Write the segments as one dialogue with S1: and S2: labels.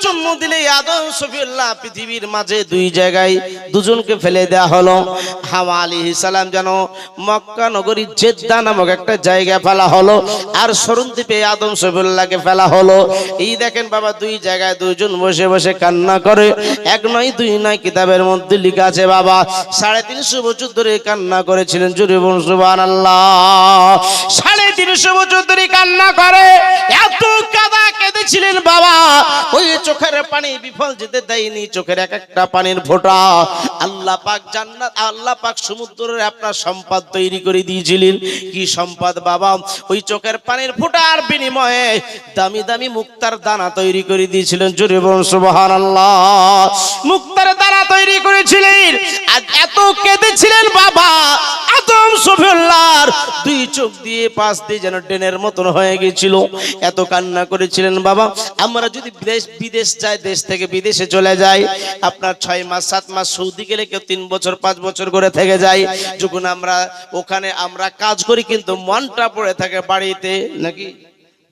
S1: চুম্মু দিলে আদম সফিউল্লাহ পৃথিবীর মাঝে দুই জায়গায় দুজনকে ফেলে দেয়া হলো। হাওয়া আলাইহিস সালাম যেন মক্কা নগরী জেদ্দা নামক একটা জায়গায় ফেলা হলো, আর সরুদ্বীপে আদম সফিউল্লাহকে ফেলা হলো। এই দেখেন বাবা, দুই জায়গায় দুইজন বসে বসে কান্না করে। এক নয় দুই নয়, কিতাবের মধ্যে লেখা আছে বাবা 350 বছর ধরে কান্না করেছিলেন। জোরে বলুন সুবহানাল্লাহ। 350 বছর ধরে কান্না করে, এত কাঁদা কেঁদেছিলেন বাবা। ওই চোখের পানি বিফল যেতে দেয়নি, চোখের এক একটা পানির ফোঁটা আল্লাহ পাক জান্নাত, আল্লাহ পাক সমুদ্রের আপনার সম্পদ তৈরি করে দিয়েছিলেন। কি সম্পদ বাবা? ওই চোখের পানির ফোঁটার বিনিময়ে দামি দামি মুক্তার দানা তৈরি করে দিয়েছিলেন। জোরে বলুন সুবহানাল্লাহ। মুক্তার দানা তৈরি করেছিলেন, আর এত কেঁদেছিলেন বাবা। আদম সফিউল্লাহর দুই চোখ দিয়ে পাশ দিয়ে যেন ড্রেনের মতন হয়ে গেছিল, এত কান্না করেছিলেন বাবা। আমরা যদি বিদেশ যাই, দেশ থেকে বিদেশে চলে যাই, আপনার 6 মাস 7 মাস, সৌদি গেলে কেউ 3 বছর 5 বছর করে থেকে যায়। যখন আমরা ওখানে আমরা কাজ করি, কিন্তু মনটা পড়ে থাকে বাড়িতে, নাকি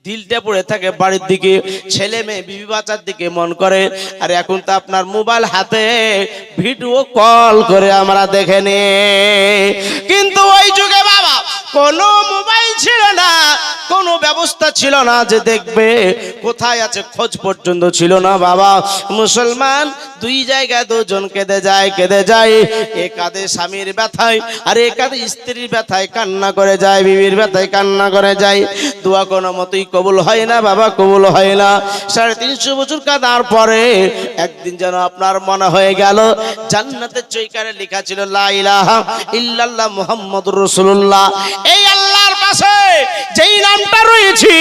S1: দিলটা পড়ে থাকে বাড়ির দিকে, ছেলে মেয়ে বিবি বাচ্চার দিকে মন করে। আর এখন তো আপনার মোবাইল হাতে, ভিডিও কল করে আমরা দেখে নি। কিন্তু ওই যুগে বাবা কোনো মোবাইল ছিল না, কোনো ব্যবস্থা ছিল না যে দেখবে কোথায় আছে, খোঁজ পর্যন্ত ছিল না বাবা। মুসলমান দুই জায়গায় দুজন কেঁদে যায়। এ কাঁদে স্বামীর ব্যথায়, আর এ কাঁদে স্ত্রীর ব্যথায় কান্না করে যায়, বিবির ব্যথায় কান্না করে যায়। দোয়া কোনো মতোই কবুল হয় না বাবা, কবুল হয় না। 350 বছর কাঁদার পরে একদিন যেন আপনার মনে হয়ে গেল, জান্নাতের চৌকারে লেখা ছিল লা ইলাহা ইল্লাল্লাহ মুহাম্মাদুর রাসূলুল্লাহ। এই আল্লাহর পাশে যেই নামটা রয়েছে,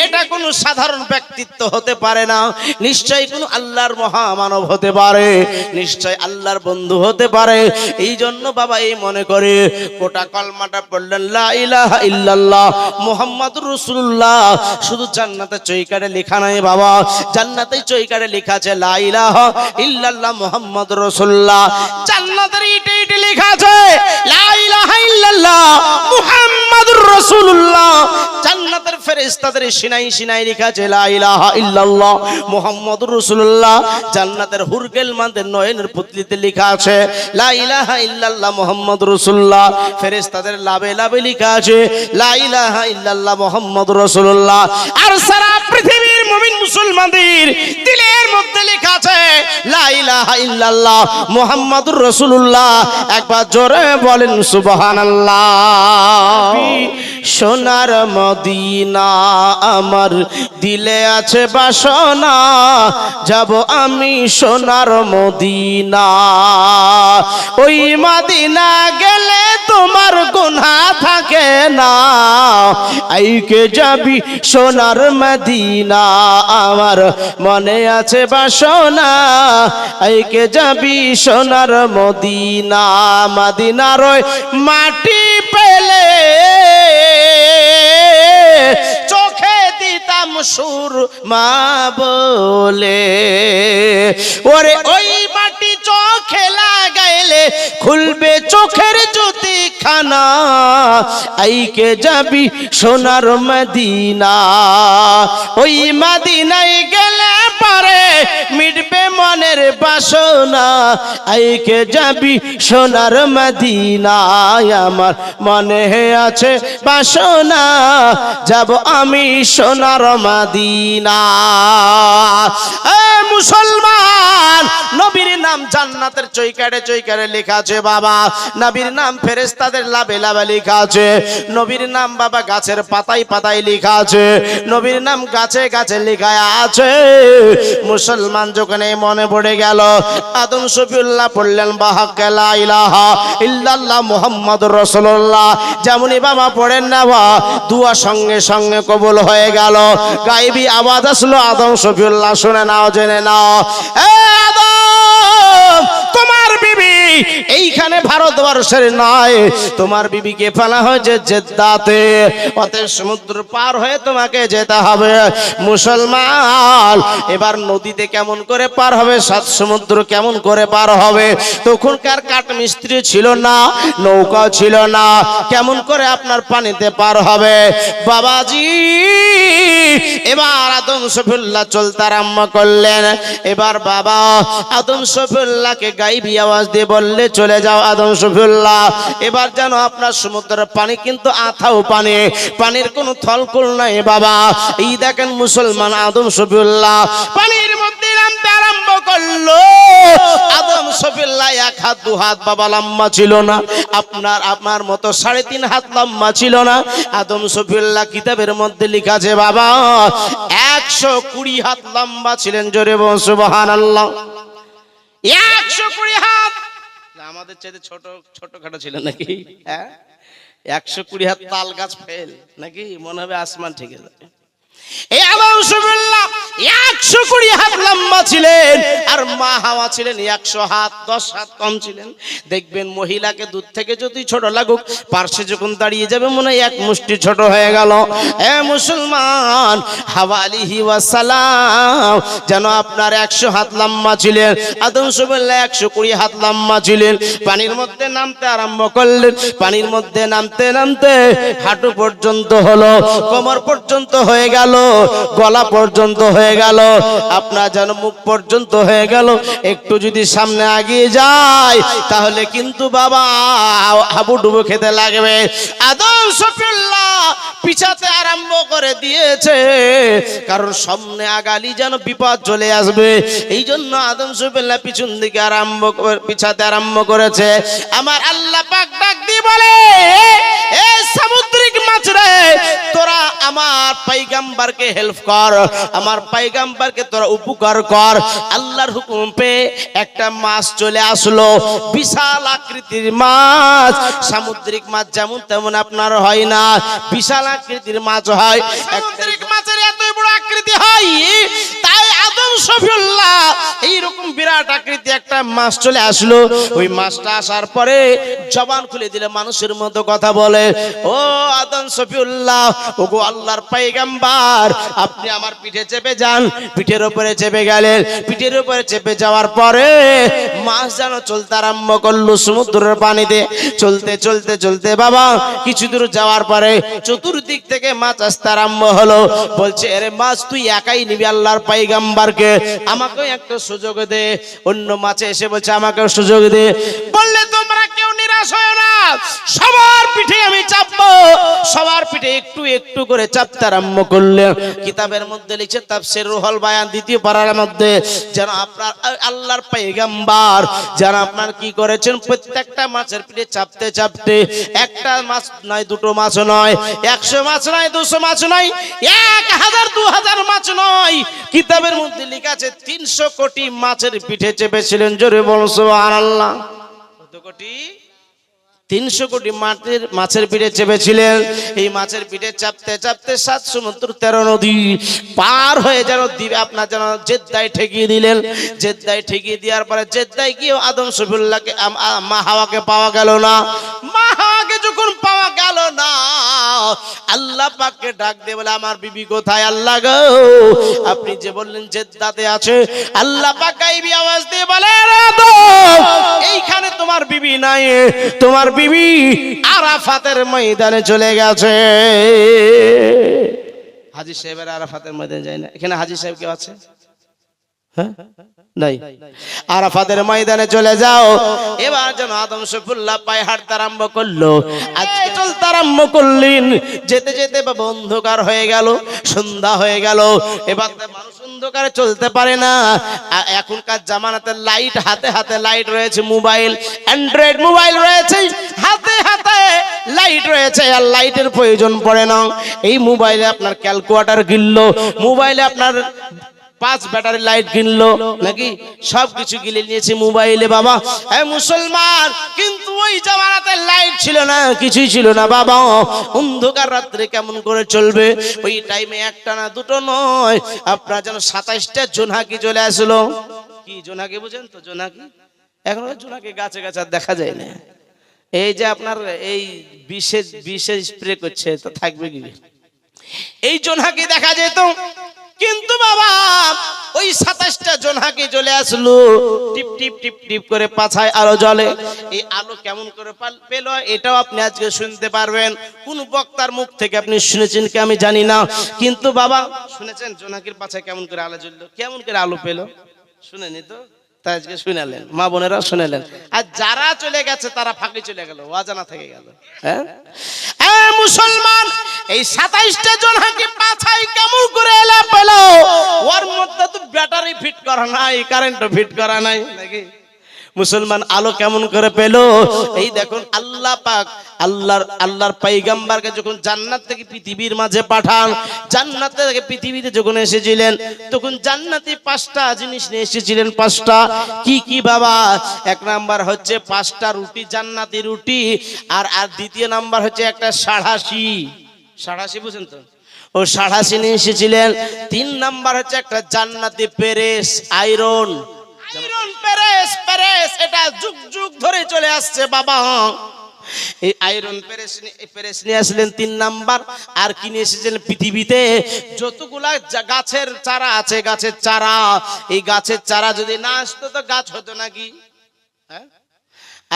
S1: এটা কোনো সাধারণ ব্যক্তিত্ব হতে পারে না, নিশ্চয়ই কোনো আল্লাহর মহামানব হতে পারে, নিশ্চয় আল্লাহর বন্ধু হতে পারে। এই জন্য বাবা এই মনে করে গোটা কলমাটা পড়লেন, লা ইলাহা ইল্লাল্লাহ মুহাম্মাদুর রাসূলুল্লাহ। শুধু জান্নাতের চৌকারে লেখা নাই বাবা, জান্নাতের চৌকারে লেখা আছে লা ইলাহা ইল্লাল্লাহ মুহাম্মাদুর রাসূলুল্লাহ। জান্নাতের ইটে ইটে লেখা আছে লা ইলাহা ইল্লাল্লাহ মুহাম্মাদুর রাসূলুল্লাহ। জান্নাতের ফেরেশতাদের সিনাই সিনাই লেখা আছে লা ইলাহা ইল্লাল্লাহ মুহাম্মাদুর রাসূলুল্লাহ। জান্নাতের হুরগেলমানদের নয়নের পুতলিতে লেখা আছে লা ইলাহা ইল্লাল্লাহ মুহাম্মাদুর রাসূলুল্লাহ। ফেরেশতাদের লাবে লাবে লেখা আছে লা ইলাহা ইল্লাল্লাহ মুহাম্মাদুর রাসূলুল্লাহ। আর সারা পৃথিবীর মুমিন মুসলমানদের দিলের মধ্যে লেখা আছে লা ইলাহা ইল্লাল্লাহ মুহাম্মাদুর রাসূলুল্লাহ। একবার জোরে বলেন সুবহানাল্লাহ। সোনার মদিনা আমার দিলে আছে বাসনা, যাব আমি সোনার মদিনা। ওই মদিনা গেলে তোমার গুনাহ থাকে না, আইকে যাবি সোনার মদিনা। আমার মনে আছে বাসনা, আইকে যাবি সোনার মদিনা। মদিনার ওই মাটি পেলে চোখে দিতাম সুরমা বলে, ওরে ওই মাটি চোখে লাগাইলে খুলবে চোখের জ্যোতি খানা, আইকে যাবি সোনার মদিনা। ওই মদিনায় গেলে পারে মিটবে মনের বাসনা, আইকে যাবি সোনার মদিনায়। আমার মনে আছে বাসনা, যাব আমি সোনার মদিনা। মুসলমান, নবীর নাম জান্নাতের চৌকারে চৌকারে লেখা আছে বাবা, নবীর নাম ফেরেশতাদের লাবে লাবে লেখা আছে, নবীর নাম বাবা গাছের পাতায় পাতায় লেখা আছে, নবীর নাম গাছে গাছে লেখা আছে। মুসলমান যখন এই মনে পড়ে গেল, আদম শফিউল্লাহ পড়লেন বাহাক্কা লা ইলাহা ইল্লাল্লাহ মুহাম্মাদুর রাসূলুল্লাহ। যেমনই বাবা পড়েন না বা দুয়া সঙ্গে সঙ্গে কবুল হয়ে গেল। গায়েবী আওয়াজ আসলো, আদম শফিউল্লাহ শুনে নাও, জেনে নাও। তোমার বিবি এইখানে ভারতবর্ষের নয়, তোমার বিবিকে ফেলা হয়েছে জেদ্দাতে, অতএব সমুদ্র পার হয়ে তোমাকে যেতে হবে। মুসলমান, এবার নদীতে কেমন করে পার হবে, সাত সমুদ্র কেমন করে পার হবে? তখনকার কাঠ মিস্ত্রি ছিল না, নৌকা ছিল না, কেমন করে আপনার পানিতে পার হবে? বাবাজি, এবার আদম শফিউল্লাহ চলতে আরম্ভ করলেন। এবার বাবা আদম শফিউল্লাহকে গাইবি আওয়াজ দিয়ে বললে, চলে যাও আদম শফিউল্লাহ। এবার জানো আপনার সমুদ্রের পানি কিন্তু আথাও পানি, পানির কোনো থলকুল নাই বাবা। এই দেখেন মুসলমান, আদম শফিউল্লাহ পানির মধ্যে নামতে আরম্ভ করলো। আদম শফিউল্লাহ এক হাত দু হাত বাবা লম্বা ছিল না, আপনার মতো 3.5 হাত লম্বা ছিল না। আদম শফিউল্লাহ কিতাবের মধ্যে লেখা আছে বাবা 120 হাত লম্বা ছিলেন। জোরে বলুন সুবহানাল্লাহ। 120 হাত। আমাদের চাইতে ছোট ছোটখাটো ছিলেন নাকি? হ্যাঁ, 120 হাত তাল গাছ ফেল নাকি? মনে হবে আসমান ঠিক আছে। এই আদম শফিউল্লাহ 120 হাত লম্বা ছিলেন, আর মা হাওয়া ছিলেন 100 হাত, 10 হাত কম ছিলেন। দেখবেন মহিলাকে দূর থেকে যদি ছোট লাগুক, পার্শ্বে যখন দাঁড়িয়ে যাবে মনে হয় এক মুষ্টি ছোট হয়ে গেল। এ মুসলমান, হাওয়া আলাইহি ওয়াসালাম যেন আপনার 100 হাত লম্বা ছিলেন, আদম শফিউল্লাহ 120 হাত লম্বা ছিলেন। পানির মধ্যে নামতে আরম্ভ করলেন। পানির মধ্যে নামতে নামতে হাঁটু পর্যন্ত হলো, কোমর পর্যন্ত হয়ে গেল, গলা পর্যন্ত হয়ে গেল, আপনার যেন মুখ পর্যন্ত হয়ে গেল। একটু যদি সামনে এগিয়ে যায় তাহলে কিন্তু বাবা হাবুডুবু খেতে লাগবে। আদম শফিউল্লাহ পিছাতে আরম্ভ করে দিয়েছে, কারণ সামনে আগালি যেন বিপদ চলে আসবে। এই জন্য আদম শফিউল্লাহ পিছন দিকে পিছাতে আরম্ভ করেছে। আমার আল্লাহ পাক ডাক দিয়ে বলে, এ সামুদ্রিক মাছ রে, তোরা আমার পয়গম্বরকে হেল্প কর, আমার পয়গম্বরকে তোরা উপকার কর। আল্লাহর হুকুম পেয়ে একটা মাছ চলে আসলো, বিশাল আকৃতির মাছ। সামুদ্রিক মাছ যেমন তেমন আপনার হয় না, বিশাল আকৃতির মাছ হয়। সামুদ্রিক মাছের এত বড় আকৃতি হয়, তাই আদম শফিউল্লাহ এইরকম বিরাট আকৃতি একটা মাছ চলে আসলো। ওই মাছটা আসার পরে জবান খুলে দিলে মানুষের মতো কথা বলে, ও আদম শফিউল্লাহ, ওগো আল্লাহর পয়গম্বর, আপনি আমার পিঠে চেপে যান। পিঠের উপরে চেপে গেলেন। পিঠের উপরে চেপে যাওয়ার পরে মাছ যেন চলতে আরম্ভ করলো সমুদ্রের পানিতে। চলতে চলতে চলতে বাবা কিছু দূর যাওয়ার পরে চতুর্দিক থেকে মাছ আসতে আরম্ভ হলো। বলছে, আরে মাছ তুই একাই নিবি আল্লাহর পয়গম্বরকে, আমাকেও একটা সুযোগ দে। অন্য মাছে এসে বলছে, আমাকেও সুযোগ দে। বললে, তোমরা কেউ নিরাশ হয় না, সবার পিঠে আমি চাপবো। সবার পিঠে একটু একটু করে চাপতে আরম্ভ করলে। কিতাবের মধ্যে লিখছে তাফসীর রুহুল বায়ান 2য় পারার মধ্যে, যেন আপনার আল্লাহর পয়গম্বর যেন আপনার কি করেছেন, প্রত্যেকটা মাছের পিঠে চাপতে চাপতে, একটা মাছ নয়, দুটো মাছ নয়, 100 মাছ নয়, 200 মাছ নয়, 1000 2000 মাছ নয়, কিতাবের মধ্যে লেখা আছে 300 কোটি মাছের পিঠে চেপেছিলেন। জোরে বলুন সুবহানাল্লাহ। কত কোটি? 300 কোটি মাছের পিঠে চেপেছিলেন। এই মাছের পিঠে চাপতে চাপতে 7 সমুদ্র 13 নদী পার হয়ে যেন আপনার যেন জেদ্দায় ঠেকিয়ে দিলেন। জেদ্দায় ঠেকিয়ে দেওয়ার পরে জেদ্দায় গিয়ে আদম শফিউল্লাহকে মা হাওয়াকে পাওয়া গেল না। মা হাওয়াকে যখন পাওয়া গেল না, আল্লাহ পাককে ডাক দিয়ে বলে, আমার বিবি কোথায়? আল্লাহ গো, আপনি যে বললেন জেদ্দাতে আছে। আল্লাহ পাক গায়বী আওয়াজ দিয়ে বলে, এইখানে তোমার বিবি নাই, তোমার বিবি আরাফাতের ময়দানে চলে গেছে। হাজী সাহেবের আরাফাতের ময়দানে যায় না? এখানে হাজী সাহেব কেউ আছে? হ্যাঁ, নাই। আরাফাতের ময়দানে চলে যাও। এবার যেন আদম শফিউল্লাহ পায়ে হাঁটতে আরম্ভ করলো। আজকে চলতে আরম্ভ করলেন। যেতে যেতে বাবা অন্ধকার হয়ে গেল, সন্ধ্যা হয়ে গেল। এবার মানুষ অন্ধকারে চলতে পারে না। এখনকার জামানাতে লাইট, হাতে হাতে লাইট রয়েছে, মোবাইল, অ্যান্ড্রয়েড মোবাইল রয়েছে, হাতে হাতে লাইট রয়েছে, আর লাইটের প্রয়োজন পড়ে না। এই মোবাইলে আপনার ক্যালকুলেটর কিনলো, মোবাইলে আপনার 5 ব্যাটারি লাইট কিনলো নাকি, সবকিছু কিনে নিয়েছে মোবাইলে বাবা। মুসলমান, কিন্তু ওই জামানাতে লাইট ছিল না, কিছুই ছিল না বাবা। অন্ধকার রাত্রে কেমন করে চলবে? ওই টাইমে একটা না দুটো নয়, আপনার যেন 27টা জোনাকি চলে আসলো। কি জোনাকি বুঝেন তো? জোনাকি এখন জোনাকি গাছে গাছে আর দেখা যায় না। এই যে আপনার এই বিশেষ স্প্রে করছে তো থাকবে কি, এই জোনাকি দেখা যেত। কিন্তু বাবা ওই 27টা জোনাকি চলে আসলো, টিপ টিপ টিপ টিপ করে পাছায় আলো জ্বলে। এই আলো কেমন করে পেল এটাও আপনি আজকে শুনতে পারবেন। কোন বক্তার মুখ থেকে আপনি শুনেছেন কি আমি জানি না, কিন্তু বাবা শুনেছেন জোনাকির পাছায় কেমন করে আলো জ্বললো, কেমন করে আলো পেল? শুনেনি তো, তাই আজকে শুনালেন, মা বোনেরা শুনালেন। আর যারা চলে গেছে তারা ফাঁকি চলে গেল, অজানা থেকে গেল। হ্যাঁ মুসলমান, এই 27টা জোনাকি পাছায় কেমন করে এলা পেল? ওর মধ্যে তো ব্যাটারি ফিট করা নাই, কারেন্টও ফিট করা নাই নাকি? মুসলমান আলো কেমন করে পেল? এই দেখুন আল্লাহ পাক আল্লাহর পয়গম্বরকে যখন জান্নাত থেকে পৃথিবীর মাঝে পাঠান, জান্নাত থেকে পৃথিবীতে যখন এসেছিলেন তখন জান্নাতি 5টা জিনিস নিয়ে এসেছিলেন। 5টা কি কি বাবা? এক নাম্বার হচ্ছে 5টা রুটি, জান্নাতি রুটি। আর দ্বিতীয় নাম্বার হচ্ছে একটা ষাড়াশি বুঝেন তো, ও ষাড়াশি নিয়ে এসেছিলেন। 3 নাম্বার হচ্ছে একটা জান্নাতি পেরেস, আয়রন পেরেস, এটা যুগ যুগ ধরে চলে আসছে বাবা। এই আয়রন পেরেস নিয়ে আসলেন 3 নাম্বার। আর কি নিয়ে এসেছিলেন? পৃথিবীতে যতগুলা গাছের চারা আছে, গাছের চারা, এই গাছের চারা যদি না আসতো তো গাছ হতো নাকি? হ্যাঁ।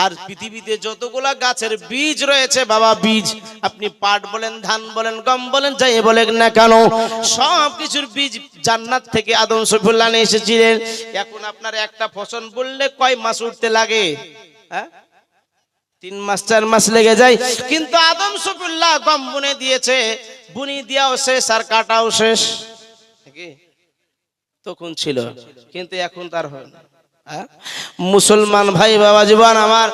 S1: আর পৃথিবীতে যতগুলা গাছের বীজ রয়েছে বাবা, বীজ আপনি পাট বলেন, ধান বলেন, গম বলেন, যাই বলেন না কেন, সব কিছুর বীজ জান্নাত থেকে আদম শফিউল্লাহ নিয়ে এসেছিলেন। এখন আপনার একটা ফসল বললে কয় মাস উঠতে লাগে? হ্যাঁ, 3 মাস 4 মাস লেগে যায়। কিন্তু আদম শফিউল্লাহ গম বুনে দিয়েছে, বুনি দিয়াও শেষ আর কাটাও শেষ। তখন ছিল, কিন্তু এখন তার হয় না। মুসলমান ভাই বাবা জীবন আমার,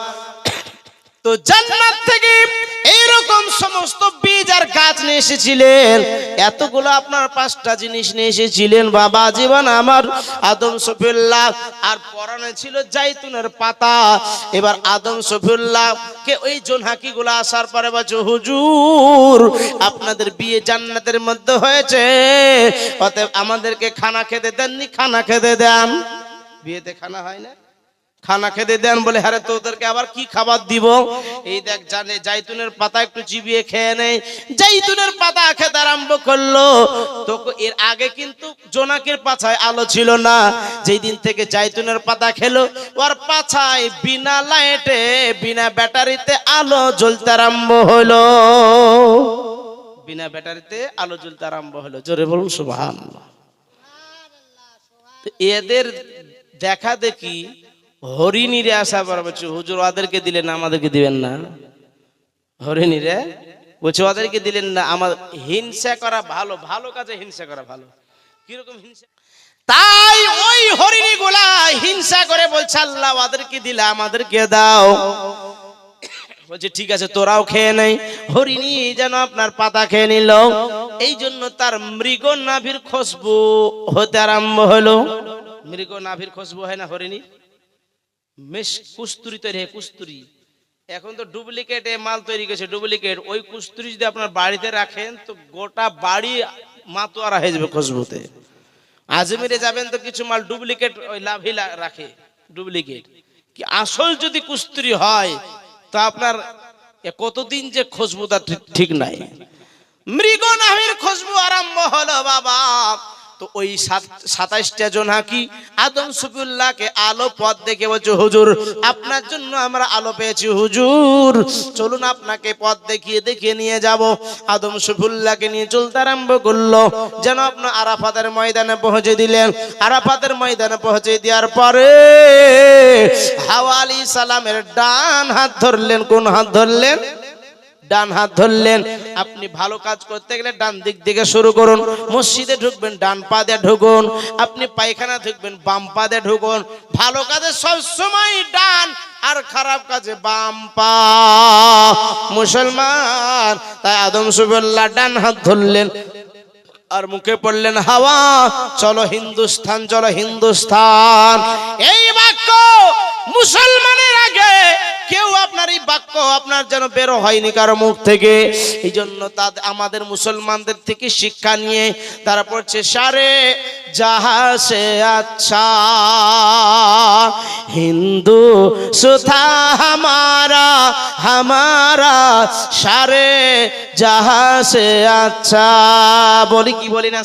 S1: তো জান্নাত থেকে এইরকম সমস্ত বীজ আর গাছ নিয়ে এসেছিলেন। এতগুলো আপনার 5টা জিনিস নিয়ে এসেছিলেন বাবা জীবন আমার আদম শফিউল্লাহ। আর পরানে ছিল জাইতুনের পাতা। এবার আদম শফিউল্লাহ কে ওই জোনাকি গুলো আসার পরে বলছে, হুজুর আপনাদের বিয়ে জান্নাতের মধ্যে হয়েছে, অতএব আমাদেরকে খানা খেতে দেননি, খানা খেতে দেন। বিয়েতে খানা হয় না, খানা খেতে দেন বলে। হ্যাঁ তোদেরকে আবার কি খাবার দিব? এই দেখ জানে জাইতুনের পাতা একটু চিবিয়ে খেয়ে নেই। জাইতুনের পাতা খেতে আরম্ভ করলো। তো এর আগে কিন্তু জোনাকির পাছায় আলো ছিল না। যেই দিন থেকে জাইতুনের পাতা খেলো, ওর পাছায় বিনা লাইটে, বিনা ব্যাটারিতে আলো জ্বলতে আরম্ভ হলো। বিনা ব্যাটারিতে আলো জ্বলতে আরম্ভ হলো। জোরে বলুন সুবহানাল্লাহ। এদের দেখা দেখি হরিণীরে আসা বলছে, হুজুর ওদেরকে দিলেন আমাদেরকে দিবেন না। হরিণীরে বলছে ওদেরকে দিলেন না, আমার হিংসা করা ভালো, ভালো কাজে হিংসা করা ভালো। কিরকম হিংসা? তাই ওই হরিণী গুলা হিংসা করে বলছে, আল্লাহ ওদেরকে দিলে আমাদেরকে দাও। বলছে ঠিক আছে তোরাও খেয়ে নেই। হরিণী যেন আপনার পাতা খেয়ে নিল। এই জন্য তার মৃগ নাভির খুশবু হতে আরম্ভ হলো। মৃগ নাভির খুশবু হয় না হরিণী? কুস্তুরি তৈরি হয়, কুস্তুরি। এখন তো ডুপ্লিকেট মাল তৈরি করেছে, ডুপ্লিকেট। ওই কুস্তুরি যদি আপনার বাড়িতে রাখেন তো গোটা বাড়ি মাতোয়ারা হয়ে যাবে খুশবুতে। আজমিরে যাবেন তো কিছু মাল ডুপ্লিকেট ওই লাভি রাখে, ডুপ্লিকেট। কি আসল যদি কুস্তুরি হয় তো আপনার কতদিন যে খুশবু তা ঠিক নাই। মৃগ নাভির খুশবু আরম্ভ হলো বাবা। তো ওই 27টা জোনাকি আদম শফিউল্লাহকে আলো পথ দেখে বলছে, হুজুর আপনার জন্য আমরা আলো পেয়েছি, হুজুর চলুন আপনাকে পথ দেখিয়ে নিয়ে যাব। আদম শফিউল্লাহকে নিয়ে চলতে আরম্ভ করলো, যেন আপনার আরাফাতের ময়দানে পৌঁছে দিলেন। আরাফাতের ময়দানে পৌঁছে দেওয়ার পরে হাওয়া আলাইহিস সালামের ডান হাত ধরলেন। কোন হাত ধরলেন? ডান হাত ধরলেন। আপনি ভালো কাজ করতে গেলে ডান দিক থেকে শুরু করুন। মসজিদে ঢুকবেন ডান পা দিয়ে ঢুকুন, আপনি পায়খানা ঢুকবেন বাম পা দিয়ে ঢুকুন। ভালো কাজে সব সময় ডান, আর খারাপ কাজে বাম পা। মুসলমান, তাই আদম শফিউল্লাহ ডান হাত ধরলেন আর মুখে পড়লেন, হাওয়া চলো হিন্দুস্তান, চলো হিন্দুস্তান। এই বাক্য মুসলমানের আগে কেউ আপনার এই বাক্য আপনার যেন বেরো হয়নি কারো মুখ থেকে। এই জন্য আমাদের মুসলমানদের থেকে শিক্ষা নিয়ে তারা পড়ছে, সারে জাহা সে আচ্ছা हिंदू सुथा हमारा सारे जहां से अच्छा बोली की बोली ना